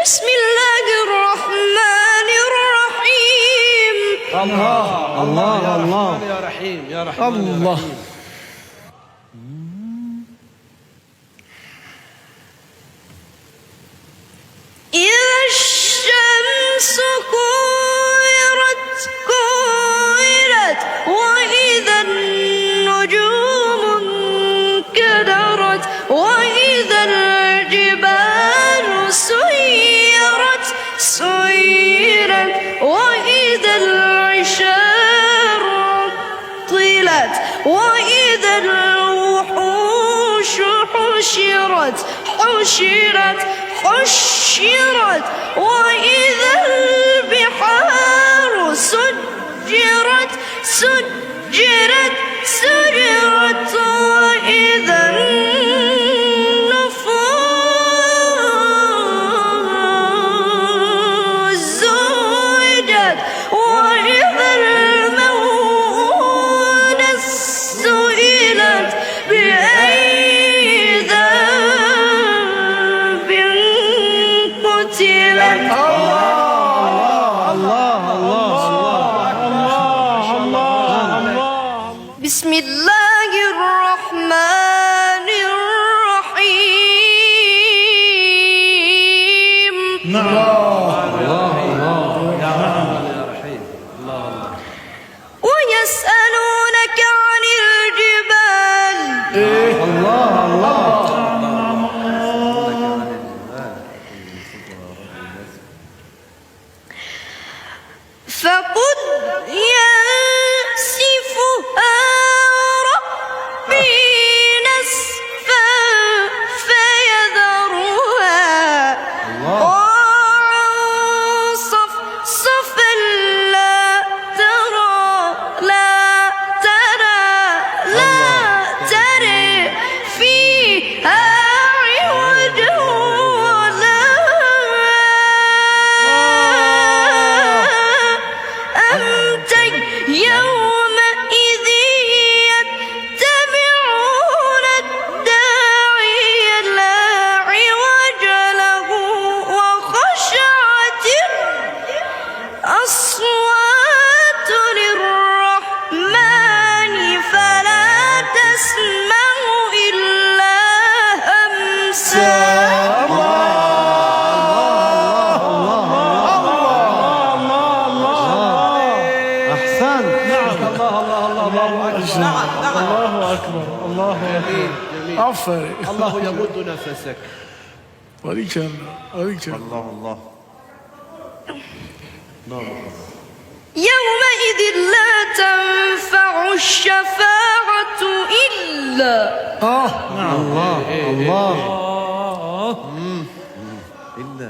بسم الله الرحمن الرحيم. الله الله يا الله رحمن يا رحيم يا رحمن الله. يا رحيم. إذا الشمس كورت وإذا النجوم انكدرت وإذا الجبال سيرت وإذا العشار عطلت وإذا الوحوش حشرت وإذا البحار سجرت وإذا النفوس زوجت وإذا الموءودة سئلت بأي ذنب قتلت. بسم الله الرحمن الرحيم. ويسألونك عن الجبال فقل ينسفها ربي نسفا فيذرها قاعا صفصفا لا ترى فيها عوجا ولا أمتا يومئذ يتبعون الداعي لا عوج له وخشعت الأصوات للرحمن فلا تسمع إلا همسا. أحسن. الله أكبر الله أكبر. عفري. الله يمد نفسك. وليك الله يومئذ لا تنفع الشفاعة إلا الله الله إلا